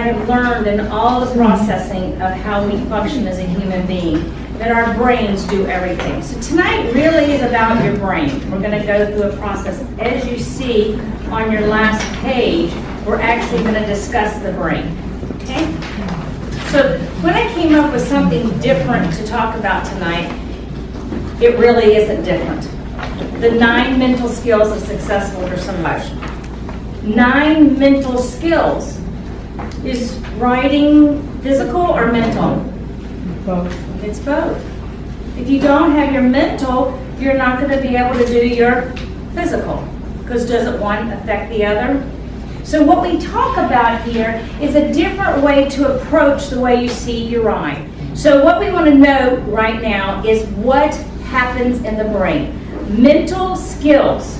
have learned in all the processing of how we function as a human being, that our brains do everything. So tonight really is about your brain. We're going to go through a process. As you see on your last page, we're actually going to discuss the brain. Okay? So when I came up with something different to talk about tonight, it really isn't different. The 9 mental skills of successful survival. 9 mental skills. Is writing physical or mental? Both. It's both. If you don't have your mental, you're not going to be able to do your physical, because doesn't one affect the other? So what we talk about here is a different way to approach the way you see your eye. So what we want to know right now is what happens in the brain. Mental skills.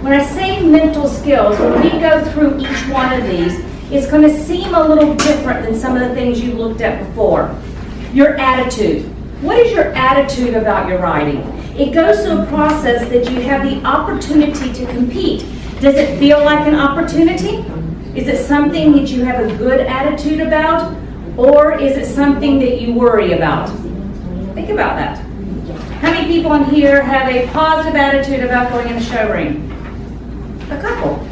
When I say mental skills, when we go through each one of these, it's going to seem a little different than some of the things you looked at before. Your attitude. What is your attitude about your writing? It goes through a process that you have the opportunity to compete. Does it feel like an opportunity? Is it something that you have a good attitude about? Or is it something that you worry about? Think about that. How many people in here have a positive attitude about going in a show ring? A couple.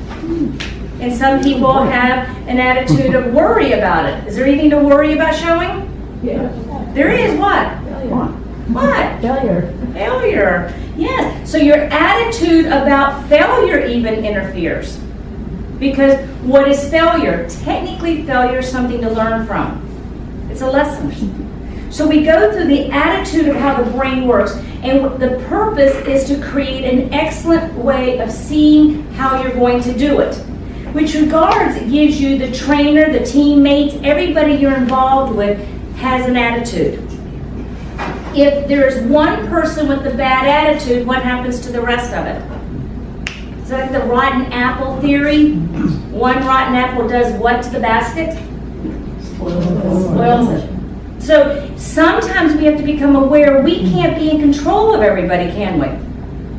And some people have an attitude of worry about it. Is there anything to worry about showing? Yeah. There is what? Failure. What? Failure. Failure. Yes. So your attitude about failure even interferes. Because what is failure? Technically, failure is something to learn from. It's a lesson. So we go through the attitude of how the brain works. And the purpose is to create an excellent way of seeing how you're going to do it. Which regards, it gives you the trainer, the teammates, everybody you're involved with has an attitude. If there's one person with the bad attitude, what happens to the rest of it? Is that like the rotten apple theory? One rotten apple does what to the basket? Spoils it. So sometimes we have to become aware we can't be in control of everybody, can we?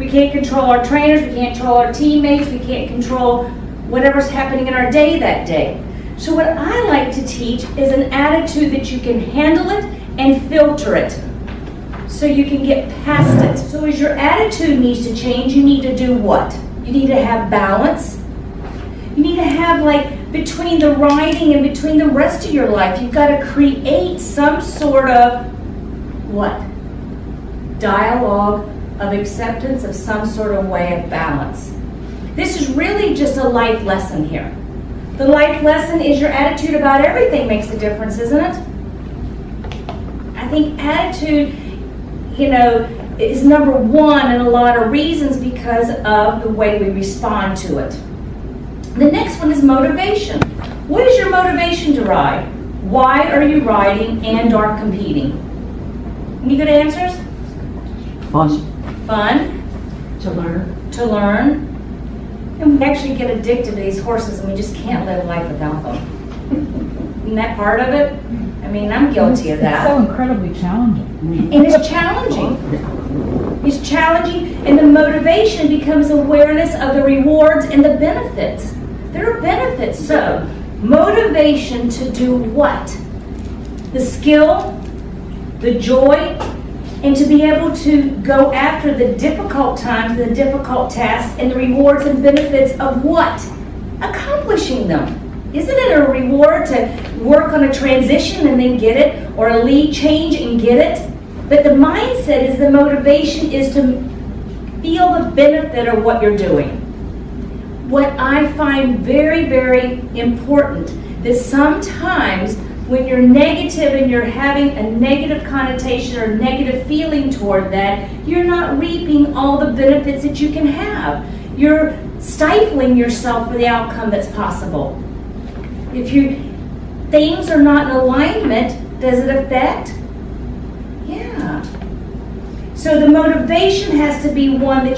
We can't control our trainers, we can't control our teammates, we can't control whatever's happening in our day that day. So what I like to teach is an attitude that you can handle it and filter it so you can get past it. So as your attitude needs to change, you need to do what? You need to have balance. You need to have, like, between the writing and between the rest of your life, you've got to create some sort of what? Dialogue of acceptance of some sort of way of balance. This is really just a life lesson here. The life lesson is your attitude about everything makes a difference, isn't it? I think attitude, is number one in a lot of reasons because of the way we respond to it. The next one is motivation. What is your motivation to write? Why are you writing and or competing? Any good answers? Fun. To learn. To learn. And we actually get addicted to these horses and we just can't live life without them. Isn't that part of it? I mean, I'm guilty of that. It's so incredibly challenging. And it's challenging. It's challenging, and the motivation becomes awareness of the rewards and the benefits. There are benefits. So, motivation to do what? The skill, the joy, and to be able to go after the difficult times, the difficult tasks, and the rewards and benefits of what? Accomplishing them. Isn't it a reward to work on a transition and then get it, or a lead change and get it? But the mindset is the motivation is to feel the benefit of what you're doing. What I find very, very important is sometimes when you're negative and you're having a negative connotation or negative feeling toward that, you're not reaping all the benefits that you can have. You're stifling yourself for the outcome that's possible. If things are not in alignment, does it affect? Yeah. So the motivation has to be one that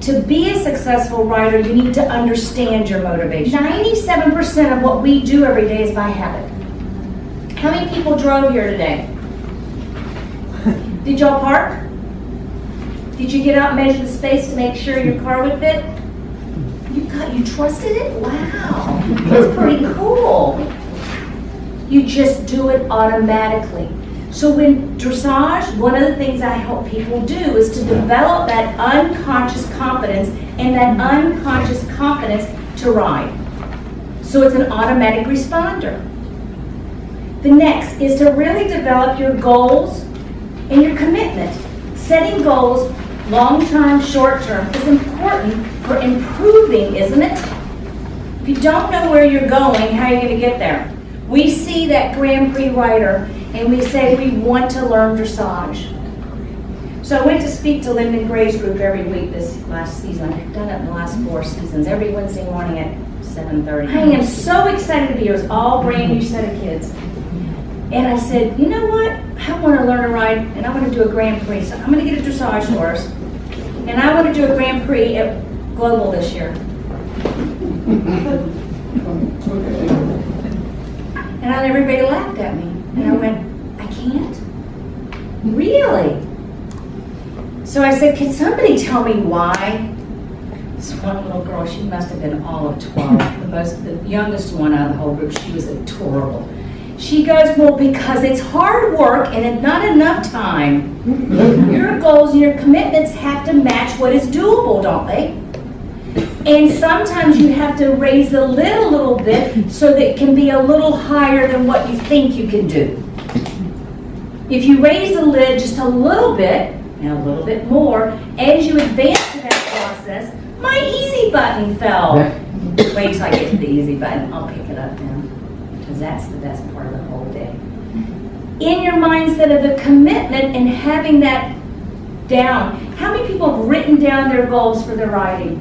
to be a successful writer, you need to understand your motivation. 97% of what we do every day is by habit. How many people drove here today? Did y'all park? Did you get out and measure the space to make sure your car would fit? You trusted it? Wow. That's pretty cool. You just do it automatically. So when dressage, one of the things I help people do is to develop that unconscious confidence and that unconscious confidence to ride. So it's an automatic responder. The next is to really develop your goals and your commitment. Setting goals, long-term, short-term, is important for improving, isn't it? If you don't know where you're going, how are you going to get there? We see that Grand Prix rider and we say we want to learn dressage. So I went to speak to Lyndon Gray's group every week this last season. I've done it in the last 4 seasons, every Wednesday morning at 7:30. I am so excited to be here. It was all brand new set of kids. And I said, you know what? I want to learn to ride and I want to do a Grand Prix. So I'm going to get a dressage horse. And I want to do a Grand Prix at Global this year. And everybody laughed at me. And I went, I can't? Really? So I said, can somebody tell me why? This one little girl, she must have been all of 12. The youngest one out of the whole group, she was adorable. She goes, well, because it's hard work and it's not enough time. Your goals and your commitments have to match what is doable, don't they? And sometimes you have to raise the lid a little bit so that it can be a little higher than what you think you can do. If you raise the lid just a little bit, and a little bit more, as you advance to that process, my easy button fell. Wait till I get to the easy button, I'll pick it up now. Because that's the best part of the whole day. In your mindset of the commitment and having that down. How many people have written down their goals for their riding?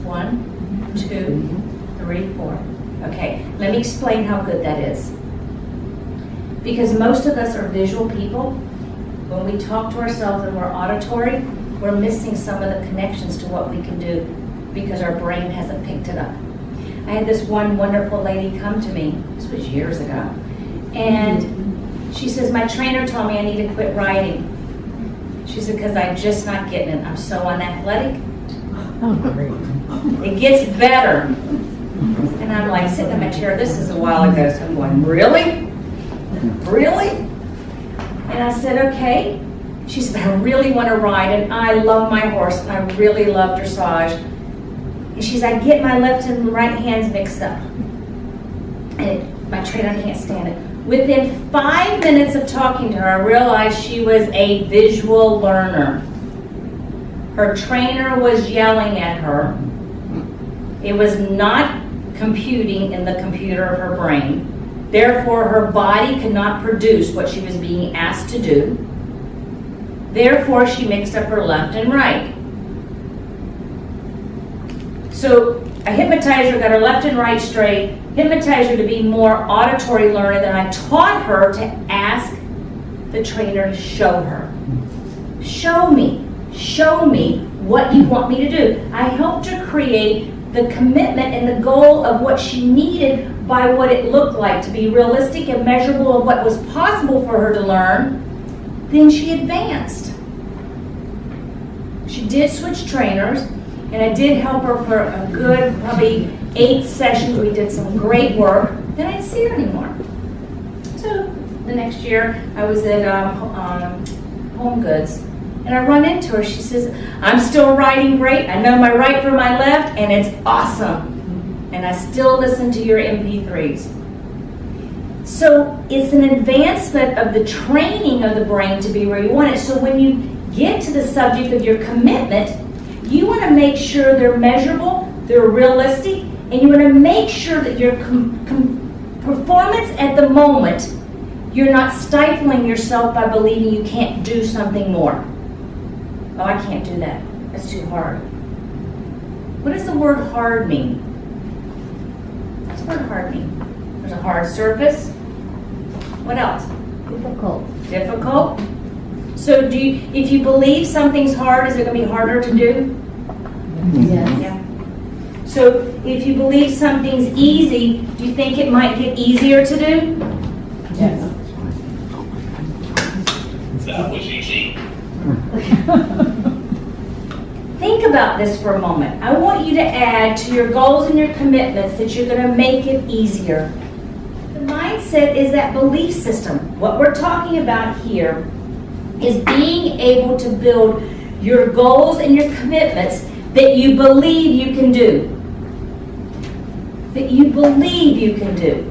1, 2, 3, 4. Okay, let me explain how good that is. Because most of us are visual people. When we talk to ourselves and we're auditory, we're missing some of the connections to what we can do because our brain hasn't picked it up. I had this one wonderful lady come to me, this was years ago, and she says, my trainer told me I need to quit riding. She said, because I'm just not getting it. I'm so unathletic. Oh, great. It gets better. And I'm like sitting in my chair, this is a while ago, so I'm going, really? Really? And I said, okay. She said, I really want to ride, and I love my horse, and I really love dressage. And she said, I get my left and right hands mixed up. And my trainer can't stand it. Within 5 minutes of talking to her, I realized she was a visual learner. Her trainer was yelling at her. It was not computing in the computer of her brain. Therefore, her body could not produce what she was being asked to do. Therefore, she mixed up her left and right. So I hypnotized her, got her left and right straight, hypnotized her to be more auditory learner, then I taught her to ask the trainer to show her. Show me what you want me to do. I helped her create the commitment and the goal of what she needed by what it looked like to be realistic and measurable of what was possible for her to learn. Then she advanced. She did switch trainers, and I did help her for a good, probably 8 sessions. We did some great work. Then I didn't see her anymore. So the next year, I was at Home Goods, and I run into her. She says, I'm still riding great. I know my right from my left, and it's awesome. And I still listen to your MP3s. So it's an advancement of the training of the brain to be where you want it. So when you get to the subject of your commitment, you want to make sure they're measurable, they're realistic, and you want to make sure that your performance at the moment, you're not stifling yourself by believing you can't do something more. Oh, I can't do that. That's too hard. What does the word hard mean? What's the word hard mean? There's a hard surface. What else? Difficult. So if you believe something's hard, is it going to be harder to do? Yes. Yeah. So if you believe something's easy, do you think it might get easier to do? Yes. That was easy. Think about this for a moment. I want you to add to your goals and your commitments that you're going to make it easier. My mindset is that belief system. What we're talking about here is being able to build your goals and your commitments that you believe you can do. That you believe you can do.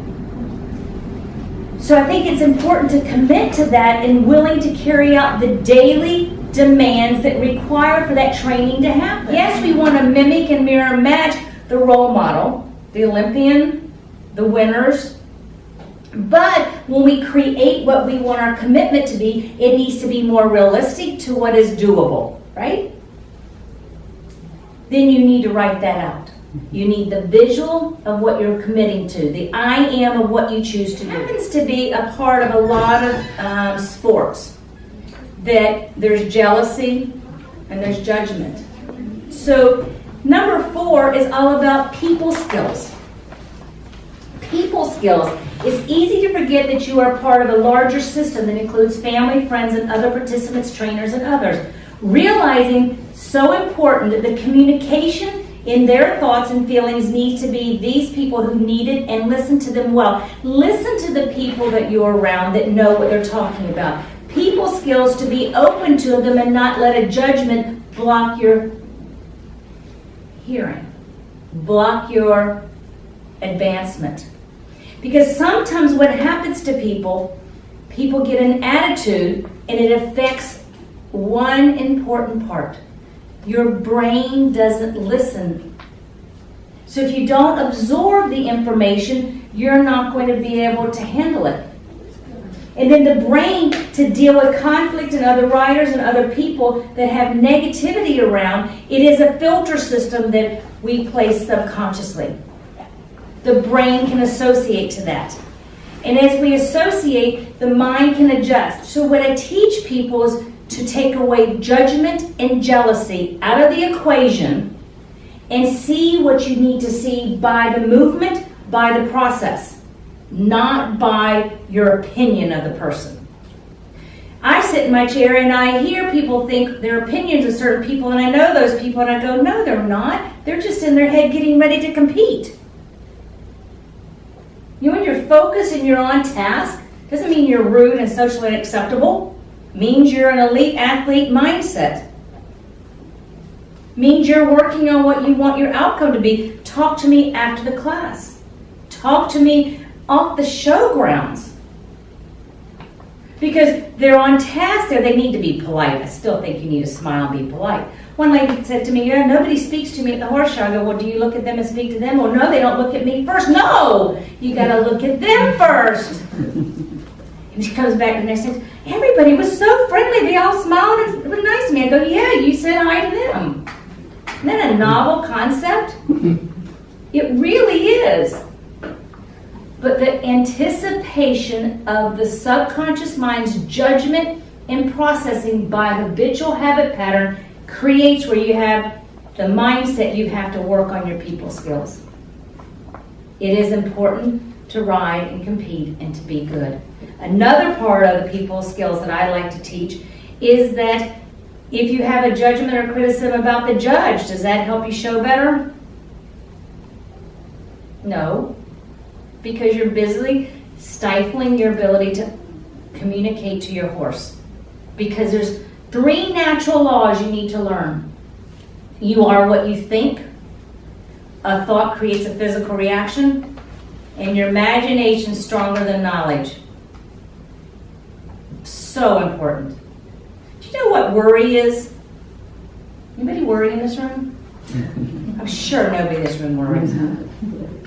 So I think it's important to commit to that and willing to carry out the daily demands that require for that training to happen. Yes, we want to mimic and mirror match the role model, the Olympian, the winners. But when we create what we want our commitment to be, it needs to be more realistic to what is doable, right? Then you need to write that out. You need the visual of what you're committing to, the I am of what you choose to do. It happens to be a part of a lot of sports that there's jealousy and there's judgment. So number 4 is all about people skills. People skills. It's easy to forget that you are part of a larger system that includes family, friends, and other participants, trainers, and others. Realizing so important that the communication in their thoughts and feelings needs to be these people who need it, and listen to them well. Listen to the people that you're around that know what they're talking about. People skills to be open to them and not let a judgment block your hearing, block your advancement. Because sometimes what happens to people get an attitude and it affects one important part. Your brain doesn't listen. So if you don't absorb the information, you're not going to be able to handle it. And then the brain, to deal with conflict and other writers and other people that have negativity around, it is a filter system that we place subconsciously. The brain can associate to that. And as we associate, the mind can adjust. So what I teach people is to take away judgment and jealousy out of the equation and see what you need to see by the movement, by the process, not by your opinion of the person. I sit in my chair and I hear people think their opinions of certain people, and I know those people, and I go, no, they're not. They're just in their head getting ready to compete. You know, when you're focused and you're on task, doesn't mean you're rude and socially unacceptable. Means you're an elite athlete mindset. Means you're working on what you want your outcome to be. Talk to me after the class. Talk to me off the showgrounds. Because they're on task there, they need to be polite. I still think you need to smile and be polite. One lady said to me, yeah, nobody speaks to me at the horse show. I go, well, do you look at them and speak to them? Well, no, they don't look at me first. No, you got to look at them first. And she comes back the next day, everybody was so friendly. They all smiled and were nice to me. I go, yeah, you said hi to them. Isn't that a novel concept? It really is. But the anticipation of the subconscious mind's judgment and processing by habitual habit pattern creates where you have the mindset you have to work on your people skills. It is important to ride and compete and to be good. Another part of the people skills that I like to teach is that if you have a judgment or criticism about the judge, does that help you show better? No, because you're busily stifling your ability to communicate to your horse. Because there's 3 natural laws you need to learn. You are what you think. A thought creates a physical reaction. And your imagination is stronger than knowledge. So important. Do you know what worry is? Anybody worry in this room? I'm sure nobody in this room worries.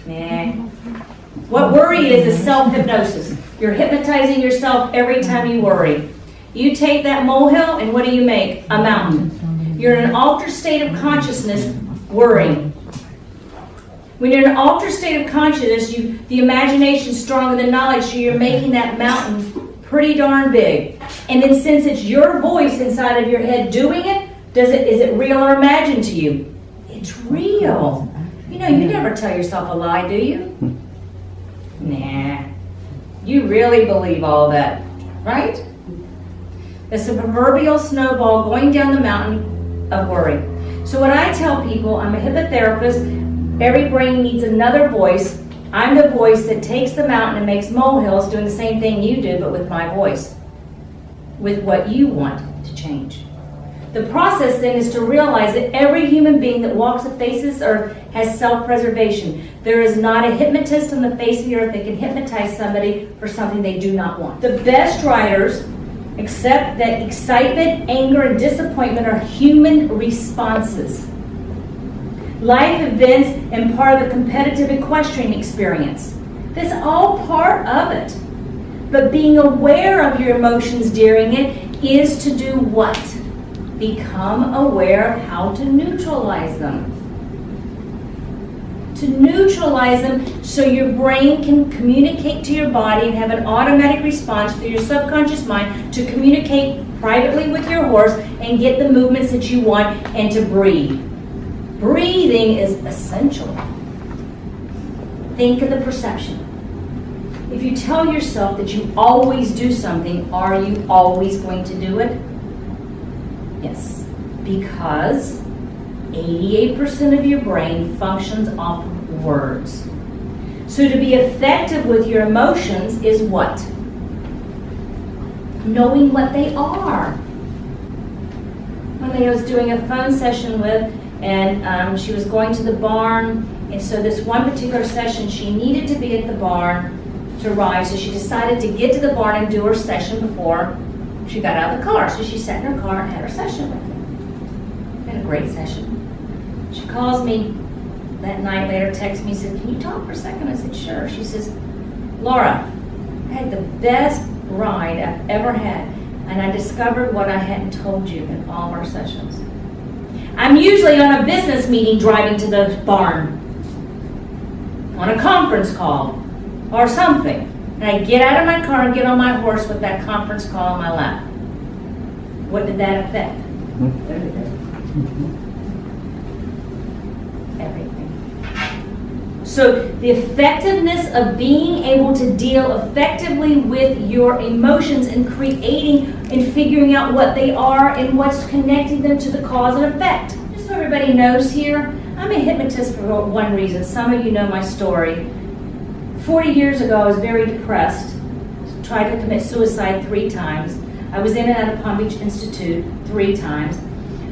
Nah. What worry is self-hypnosis. You're hypnotizing yourself every time you worry. You take that molehill and what do you make? A mountain. You're in an altered state of consciousness worrying. When you're in an altered state of consciousness, the imagination is stronger than knowledge, so you're making that mountain pretty darn big. And then since it's your voice inside of your head doing it, is it real or imagined to you? It's real. You know, you never tell yourself a lie, do you? Nah. You really believe all that, right? It's a proverbial snowball going down the mountain of worry. So when I tell people, I'm a hypnotherapist, every brain needs another voice, I'm the voice that takes the mountain and makes molehills, doing the same thing you do, but with my voice, with what you want to change. The process then is to realize that every human being that walks the face of this earth has self-preservation. There is not a hypnotist on the face of the earth that can hypnotize somebody for something they do not want. The best writers accept that excitement, anger, and disappointment are human responses. Life events and part of the competitive equestrian experience. That's all part of it. But being aware of your emotions during it is to do what? Become aware of how to neutralize them. To neutralize them so your brain can communicate to your body and have an automatic response through your subconscious mind to communicate privately with your horse and get the movements that you want and to breathe. Breathing is essential. Think of the perception. If you tell yourself that you always do something, are you always going to do it? Yes, because 88% of your brain functions off of words. So to be effective with your emotions is what? Knowing what they are. One day I was doing a phone session with, and she was going to the barn, and so this one particular session she needed to be at the barn to ride, so she decided to get to the barn and do her session before she got out of the car. So she sat in her car and had her session with me. Had a great session. She calls me that night later, texts me, said, "Can you talk for a second?" I said, "Sure." She says, "Laura, I had the best ride I've ever had, and I discovered what I hadn't told you in all our sessions. I'm usually on a business meeting driving to the barn, on a conference call, or something. And I get out of my car and get on my horse with that conference call on my lap. What did that affect? Everything. So the effectiveness of being able to deal effectively with your emotions and creating and figuring out what they are and what's connecting them to the cause and effect. Just so everybody knows here, I'm a hypnotist for one reason. Some of you know my story. 40 years ago, I was very depressed, tried to commit suicide 3 times. I was in and out of Palm Beach Institute 3 times.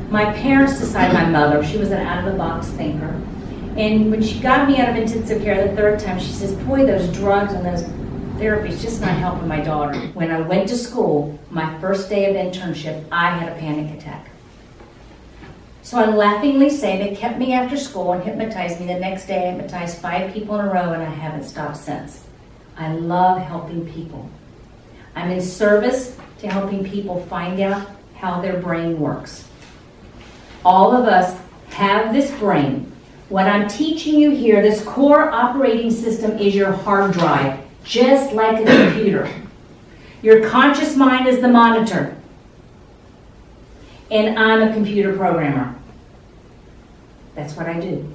My parents decided, my mother, she was an out-of-the-box thinker. And when she got me out of intensive care the 3rd time, she says, "Boy, those drugs and those therapies just not helping my daughter." When I went to school, my first day of internship, I had a panic attack. So I laughingly say they kept me after school and hypnotized me. The next day I hypnotized 5 people in a row and I haven't stopped since. I love helping people. I'm in service to helping people find out how their brain works. All of us have this brain. What I'm teaching you here, this core operating system is your hard drive, just like a computer. Your conscious mind is the monitor. And I'm a computer programmer. That's what I do.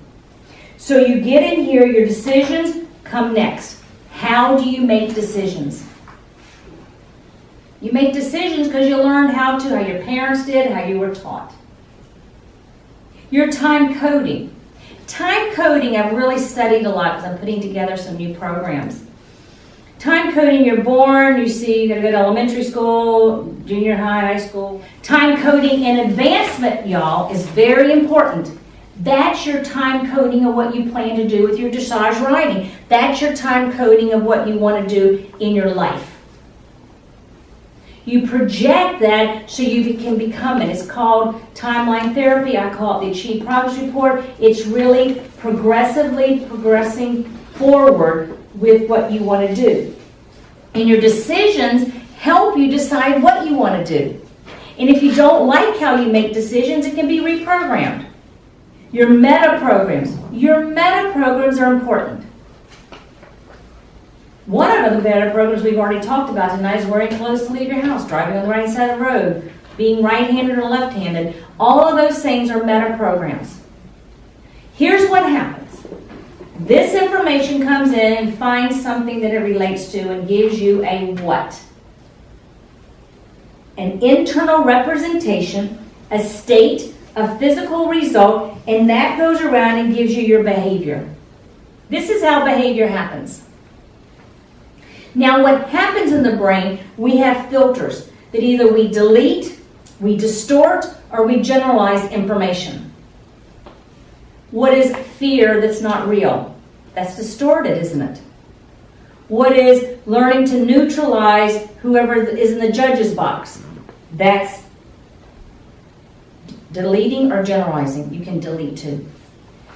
So you get in here, your decisions come next. How do you make decisions? You make decisions because you learned how your parents did, how you were taught. Your time coding. Time coding I've really studied a lot because I'm putting together some new programs. Time coding, you're born, you see you gotta go to elementary school, junior high, high school. Time coding and advancement, y'all, is very important. That's your time coding of what you plan to do with your dressage riding. That's your time coding of what you want to do in your life. You project that so you can become it. It's called timeline therapy. I call it the Achieve Progress Report. It's really progressing forward with what you want to do. And your decisions help you decide what you want to do. And if you don't like how you make decisions, it can be reprogrammed. Your meta programs are important. One of the meta programs we've already talked about tonight is wearing clothes to leave your house, driving on the right side of the road, being right-handed or left-handed. All of those things are meta programs. Here's what happens. This information comes in and finds something that it relates to and gives you a what? An internal representation, a state, a physical result, and that goes around and gives you your behavior. This is how behavior happens. Now, what happens in the brain, we have filters that either we delete, we distort, or we generalize information. What is fear that's not real? That's distorted, isn't it? What is learning to neutralize whoever is in the judge's box? That's deleting or generalizing. You can delete too.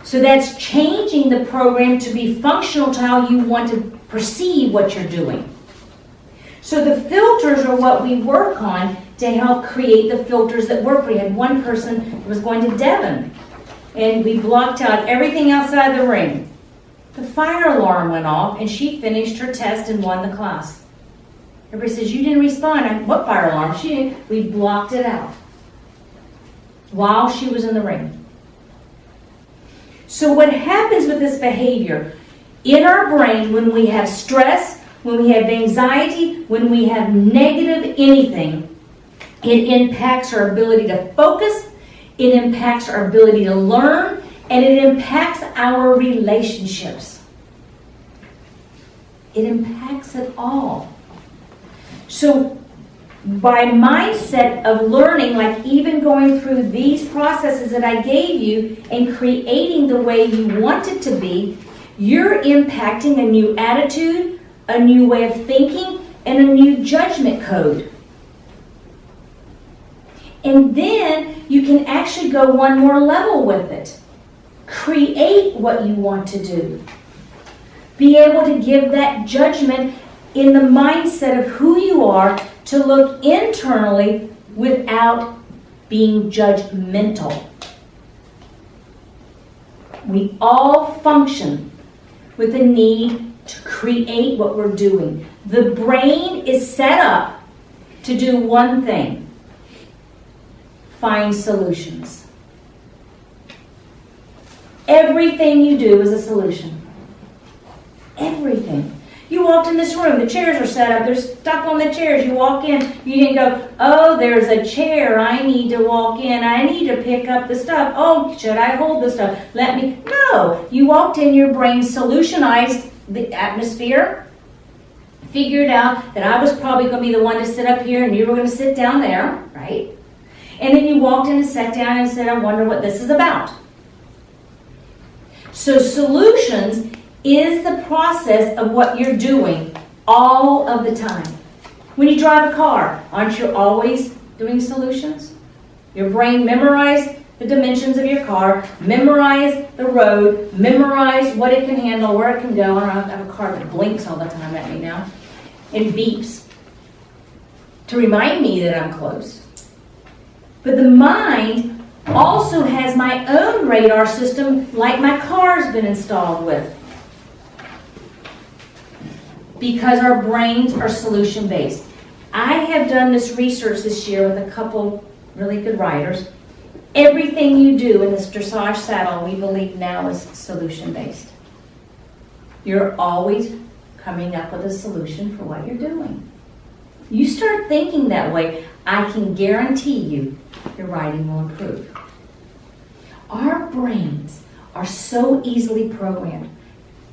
So that's changing the program to be functional to how you want to perceive what you're doing. So the filters are what we work on to help create the filters that work. We had one person who was going to Devon, and we blocked out everything outside the ring. The fire alarm went off, and she finished her test and won the class. Everybody says, you didn't respond. What fire alarm? She didn't. We blocked it out while she was in the ring. So what happens with this behavior, in our brain, when we have stress, when we have anxiety, when we have negative anything, it impacts our ability to focus, it impacts our ability to learn, and it impacts our relationships. It impacts it all. So by mindset of learning, like even going through these processes that I gave you and creating the way you want it to be, you're impacting a new attitude, a new way of thinking, and a new judgment code. And then you can actually go one more level with it. Create what you want to do. Be able to give that judgment in the mindset of who you are, to look internally without being judgmental. We all function with a need to create what we're doing. The brain is set up to do one thing: find solutions. Everything you do is a solution. Everything. You walked in this room, the chairs are set up, they're stuck on the chairs. You walk in, you didn't go, oh, there's a chair, I need to walk in, I need to pick up the stuff. Oh, should I hold the stuff? No. You walked in, your brain solutionized the atmosphere, figured out that I was probably going to be the one to sit up here and you were going to sit down there, right? And then you walked in and sat down and said, I wonder what this is about. So solutions is the process of what you're doing all of the time. When you drive a car, aren't you always doing solutions? Your brain memorized the dimensions of your car, memorize the road, memorize what it can handle, where it can go. I have a car that blinks all the time at me now. It beeps to remind me that I'm close. But the mind also has my own radar system, like my car's been installed with. Because our brains are solution-based. I have done this research this year with a couple really good writers. Everything you do in this dressage saddle, we believe now, is solution-based. You're always coming up with a solution for what you're doing. You start thinking that way, I can guarantee you your writing will improve. Our brains are so easily programmed.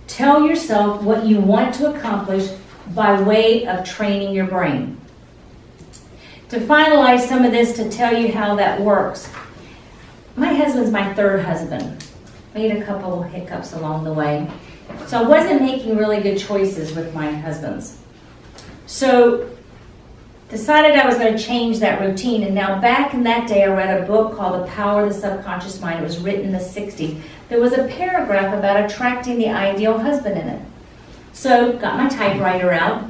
Tell yourself what you want to accomplish by way of training your brain. To finalize some of this, to tell you how that works, my husband's my third husband. Made a couple hiccups along the way. So I wasn't making really good choices with my husbands. So decided I was going to change that routine. And now back in that day, I read a book called The Power of the Subconscious Mind. It was written in the 60s. There was a paragraph about attracting the ideal husband in it. So got my typewriter out.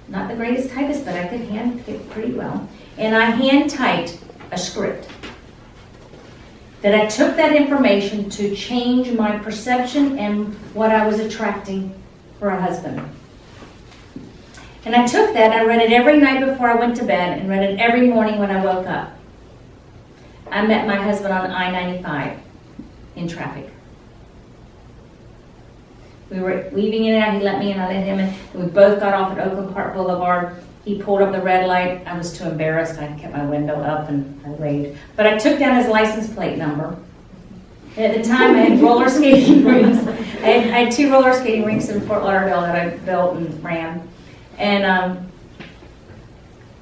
Not the greatest typist, but I could hand type pretty well. And I hand typed a script. That I took that information to change my perception and what I was attracting for a husband. And I took that, I read it every night before I went to bed and read it every morning when I woke up. I met my husband on I-95 in traffic. We were weaving in and out, he let me in, I let him in. And we both got off at Oakland Park Boulevard. He pulled up the red light. I was too embarrassed. I kept my window up and I waved. But I took down his license plate number. And at the time, I had roller skating rinks. I had 2 roller skating rinks in Fort Lauderdale that I built and ran. And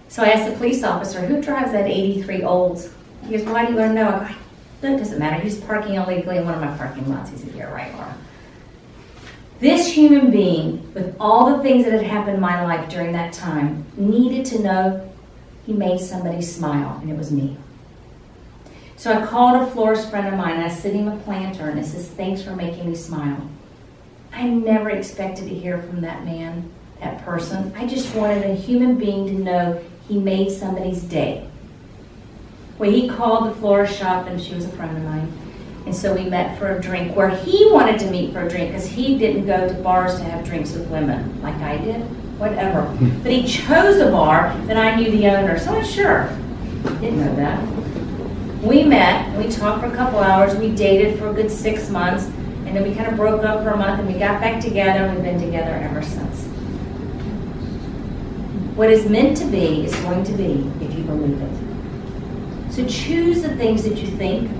so I asked the police officer, who drives that 83 Olds? He goes, why do you want to know? I go, that doesn't matter. He's parking illegally in one of my parking lots. He said, yeah, right, Laura. This human being, with all the things that had happened in my life during that time, needed to know he made somebody smile, and it was me. So I called a florist friend of mine, and I sent him a planter, and it says, thanks for making me smile. I never expected to hear from that man, that person. I just wanted a human being to know he made somebody's day. Well, he called the florist shop, and she was a friend of mine. And so we met for a drink where he wanted to meet for a drink because he didn't go to bars to have drinks with women like I did, whatever. But he chose a bar that I knew the owner, so I sure didn't know that. We met, we talked for a couple hours, we dated for a good 6 months, and then we kind of broke up for a month and we got back together and we've been together ever since. What is meant to be is going to be if you believe it. So choose the things that you think.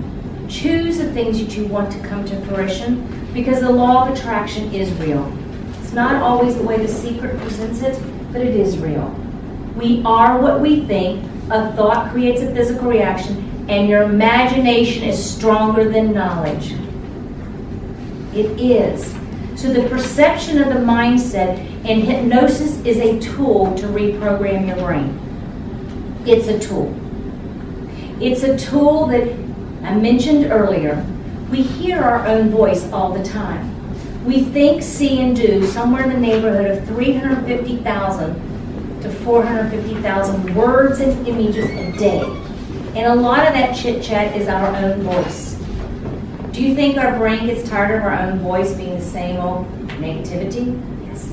Choose the things that you want to come to fruition because the law of attraction is real. It's not always the way The Secret presents it, but it is real. We are what we think. A thought creates a physical reaction, and your imagination is stronger than knowledge. It is. So the perception of the mindset and hypnosis is a tool to reprogram your brain. It's a tool. It's a tool that I mentioned earlier. We hear our own voice all the time. We think, see, and do somewhere in the neighborhood of 350,000 to 450,000 words and images a day. And a lot of that chit-chat is our own voice. Do you think our brain gets tired of our own voice being the same old negativity? Yes.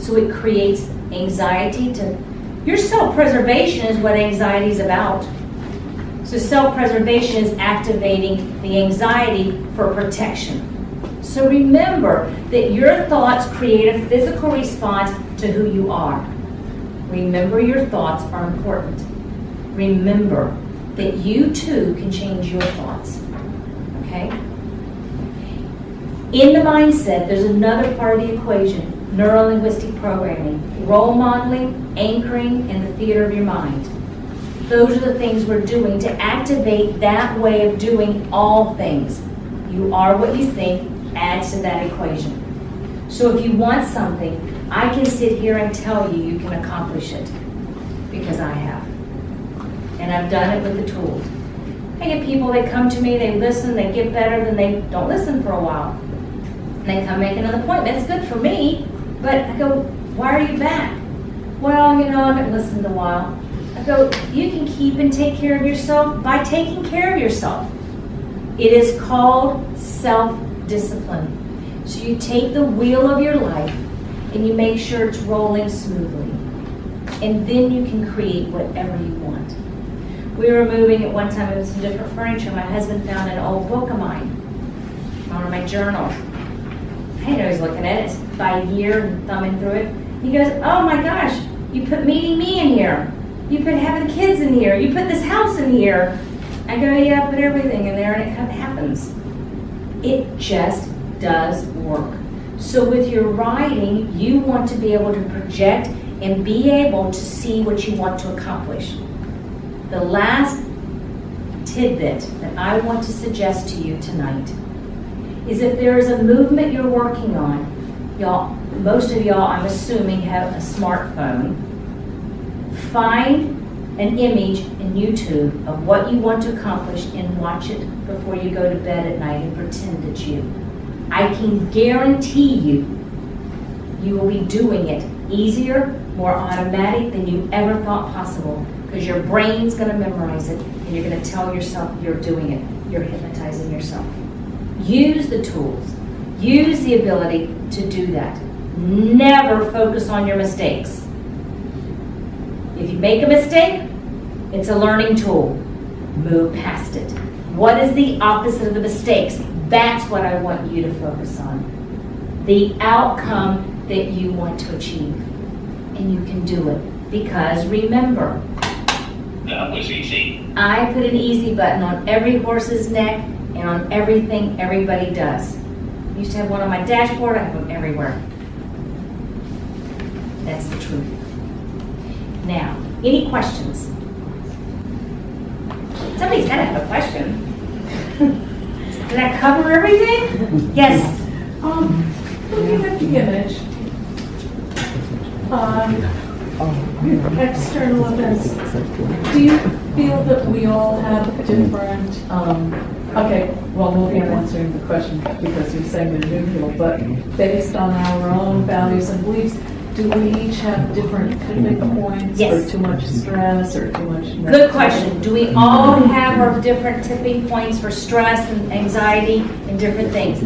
So it creates anxiety to... Your self-preservation is what anxiety is about. So self-preservation is activating the anxiety for protection. So remember that your thoughts create a physical response to who you are. Remember your thoughts are important. Remember that you too can change your thoughts. Okay? In the mindset, there's another part of the equation, neuro-linguistic programming, role modeling, anchoring, and the theater of your mind. Those are the things we're doing to activate that way of doing all things. You are what you think adds to that equation. So if you want something, I can sit here and tell you you can accomplish it because I have. And I've done it with the tools. I get people, they come to me, they listen, they get better, then they don't listen for a while. And they come make another appointment. It's good for me, but I go, why are you back? Well, I haven't listened in a while. I go, you can keep and take care of yourself by taking care of yourself. It is called self-discipline. So you take the wheel of your life and you make sure it's rolling smoothly. And then you can create whatever you want. We were moving at one time with some different furniture. My husband found an old book of mine, one of my journals. I didn't know he was looking at it by year and thumbing through it. He goes, oh my gosh, you put meeting me in here. You put having kids in here. You put this house in here. I go, yeah, I put everything in there, and it happens. It just does work. So with your writing, you want to be able to project and be able to see what you want to accomplish. The last tidbit that I want to suggest to you tonight is if there is a movement you're working on, y'all, most of y'all, I'm assuming, have a smartphone. Find an image in YouTube of what you want to accomplish and watch it before you go to bed at night and pretend it's you. I can guarantee you, you will be doing it easier, more automatic than you ever thought possible because your brain's going to memorize it and you're going to tell yourself you're doing it. You're hypnotizing yourself. Use the tools. Use the ability to do that. Never focus on your mistakes. If you make a mistake, it's a learning tool. Move past it. What is the opposite of the mistakes? That's what I want you to focus on. The outcome that you want to achieve. And you can do it. Because remember, That was easy. I put an easy button on every horse's neck and on everything everybody does. I used to have one on my dashboard, I have them everywhere. That's the truth. Now, any questions? Somebody's got to have a question. Did I cover everything? Yes. Looking at the image, external events, do you feel that we all have different, okay, well, maybe I'm answering the question because you're saying they're neutral, but based on our own values and beliefs, do we each have different tipping points Yes. for too much stress or too much? Good question. Do we all have our different tipping points for stress and anxiety and different things?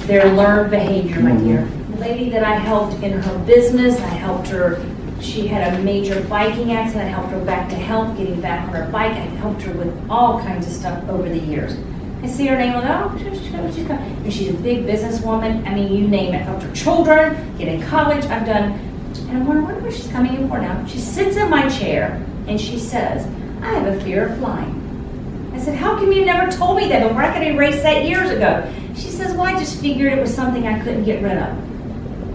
They're learned behavior, my dear. The lady that I helped in her business, I helped her, she had a major biking accident, I helped her back to health, getting back on her bike, I helped her with all kinds of stuff over the years. I see her name, I go, oh, she's got, and she's a big businesswoman, I mean, you name it. I helped her children, get in college, I've done, and I'm wondering what she's coming in for now. She sits in my chair, and she says, I have a fear of flying. I said, how come you never told me that before? I could erase that years ago. She says, well, I just figured it was something I couldn't get rid of.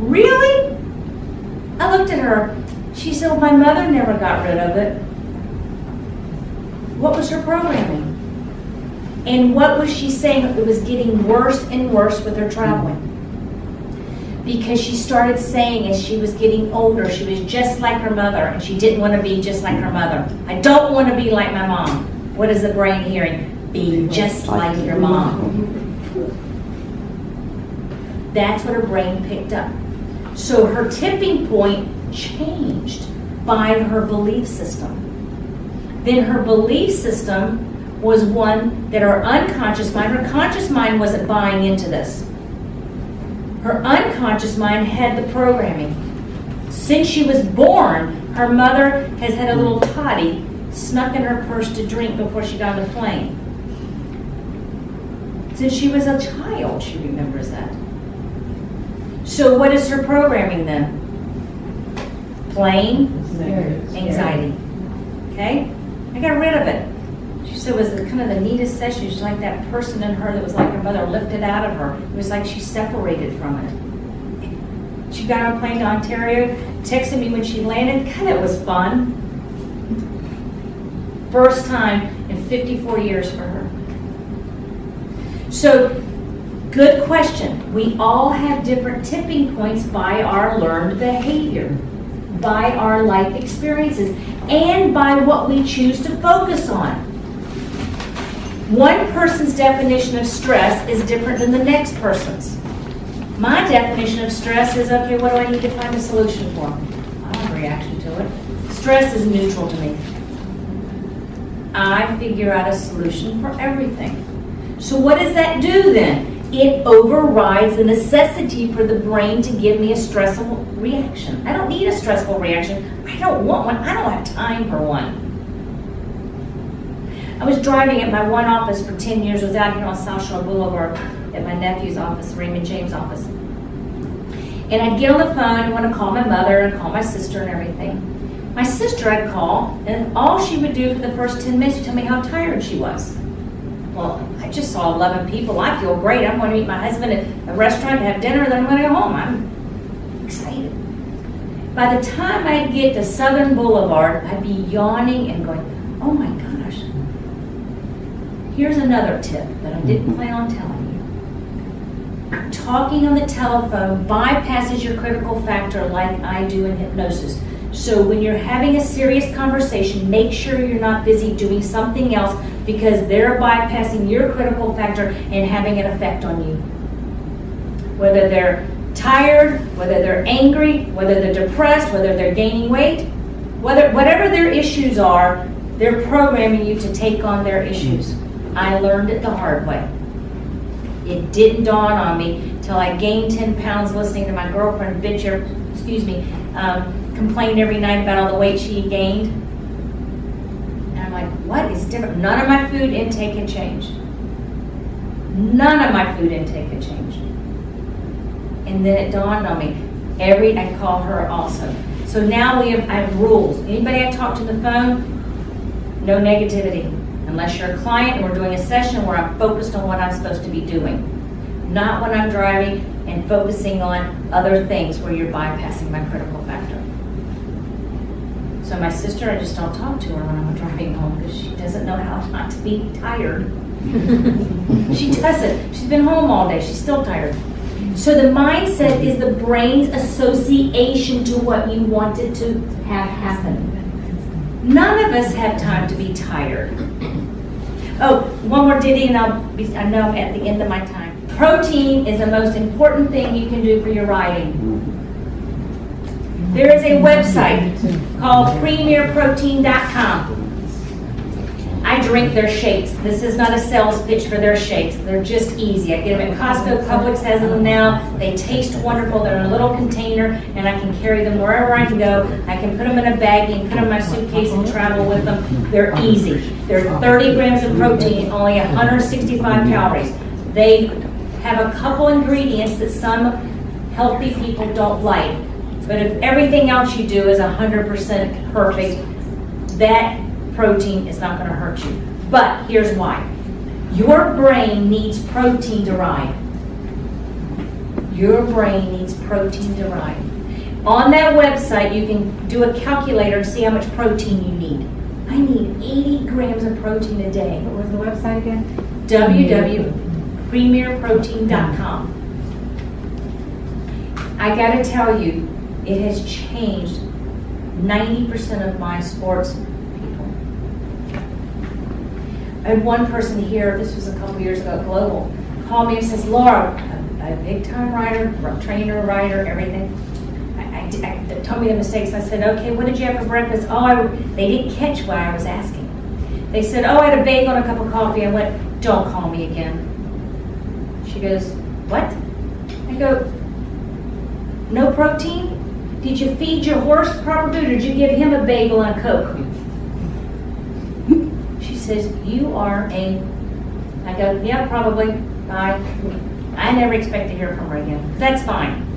Really? I looked at her. She said, well, my mother never got rid of it. What was her programming? And what was she saying? It was getting worse and worse with her traveling. Because she started saying as she was getting older, she was just like her mother, and she didn't want to be just like her mother. I don't want to be like my mom. What is the brain hearing? Be just like your mom. That's what her brain picked up. So her tipping point changed by her belief system. Then her belief system was one that her unconscious mind, her conscious mind wasn't buying into this. Her unconscious mind had the programming. Since she was born, her mother has had a little toddy snuck in her purse to drink before she got on the plane. Since she was a child, she remembers that. So what is her programming then? Plain anxiety. Okay? I got rid of it. She said it was kind of the neatest session. She's like that person in her that was like her mother lifted out of her. It was like she separated from it. She got on a plane to Ontario, texted me when she landed. God, it was fun. First time in 54 years for her. So, good question. We all have different tipping points by our learned behavior, by our life experiences, and by what we choose to focus on. One person's definition of stress is different than the next person's. My definition of stress is, okay, what do I need to find a solution for? I don't have a reaction to it. Stress is neutral to me. I figure out a solution for everything. So what does that do then? It overrides the necessity for the brain to give me a stressful reaction. I don't need a stressful reaction. I don't want one. I don't have time for one. I was driving at my one office for 10 years. I was out here on South Shore Boulevard at my nephew's office, Raymond James' office. And I'd get on the phone and want to call my mother and call my sister and everything. My sister I'd call, and all she would do for the first 10 minutes was tell me how tired she was. Well, I just saw 11 people. I feel great. I'm going to meet my husband at a restaurant and have dinner, then I'm going to go home. I'm excited. By the time I'd get to Southern Boulevard, I'd be yawning and going, oh my gosh. Here's another tip that I didn't plan on telling you. Talking on the telephone bypasses your critical factor like I do in hypnosis. So when you're having a serious conversation, make sure you're not busy doing something else because they're bypassing your critical factor and having an effect on you. Whether they're tired, whether they're angry, whether they're depressed, whether they're gaining weight, whatever their issues are, they're programming you to take on their issues. I learned it the hard way. It didn't dawn on me till I gained 10 pounds listening to my girlfriend bitch or, complain every night about all the weight she gained. And I'm like, what is different? None of my food intake had changed. None of my food intake had changed. And then it dawned on me. I call her also. So now I have rules. Anybody I talk to on the phone, no negativity. Unless you're a client and we're doing a session where I'm focused on what I'm supposed to be doing. Not when I'm driving and focusing on other things where you're bypassing my critical factor. So my sister, I just don't talk to her when I'm driving home because she doesn't know how not to be tired. She doesn't. She's been home all day. She's still tired. So the mindset is the brain's association to what you want it to have happen. None of us have time to be tired. Oh, one more ditty and I know I'm at the end of my time. Protein is the most important thing you can do for your riding. There is a website called premierprotein.com. I drink their shakes. This is not a sales pitch for their shakes. They're just easy. I get them at Costco. Publix has them now. They taste wonderful. They're in a little container, and I can carry them wherever I can go. I can put them in a baggie and put them in my suitcase and travel with them. They're easy. They're 30 grams of protein, only 165 calories. They have a couple ingredients that some healthy people don't like. But if everything else you do is 100% perfect, that protein is not going to hurt you. But here's why. Your brain needs protein to ride. Your brain needs protein to ride. On that website, you can do a calculator and see how much protein you need. I need 80 grams of protein a day. What was the website again? www.premierprotein.com. I got to tell you, it has changed 90% of my sports people. I had one person here, this was a couple years ago at Global, called me and says, Laura, a big time rider, trainer, rider, everything. They told me the mistakes. I said, okay, what did you have for breakfast? They didn't catch what I was asking. They said, I had a bagel and a cup of coffee. I went, don't call me again. She goes, what? I go, no protein? Did you feed your horse proper food or did you give him a bagel and a Coke? She says, you are a... I go, yeah, probably. Bye. I never expect to hear from her again. That's fine.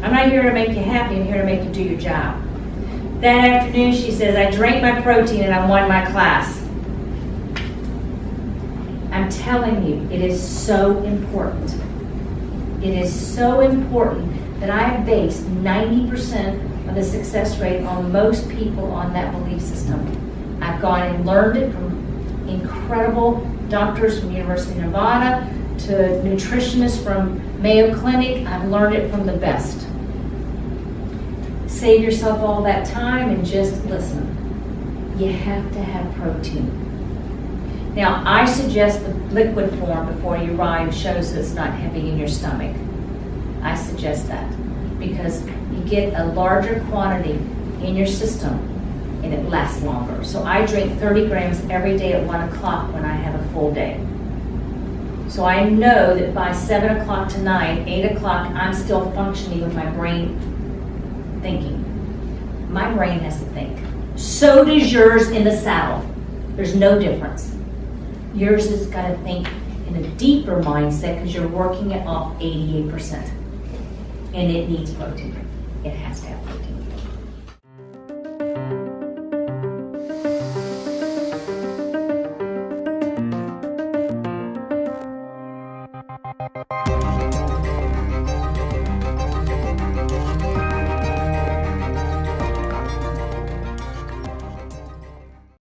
I'm not here to make you happy. I'm here to make you do your job. That afternoon, she says, I drank my protein and I won my class. I'm telling you, it is so important. It is so important that I have based 90% of the success rate on most people on that belief system. I've gone and learned it from incredible doctors from University of Nevada to nutritionists from Mayo Clinic. I've learned it from the best. Save yourself all that time and just listen. You have to have protein. Now, I suggest the liquid form before you ride shows that it's not heavy in your stomach. I suggest that because you get a larger quantity in your system and it lasts longer. So I drink 30 grams every day at 1 o'clock when I have a full day. So I know that by 7 o'clock to 9, 8 o'clock, I'm still functioning with my brain thinking. My brain has to think. So does yours in the saddle. There's no difference. Yours has got to think in a deeper mindset because you're working it off 88%. And it needs protein. It has to have protein.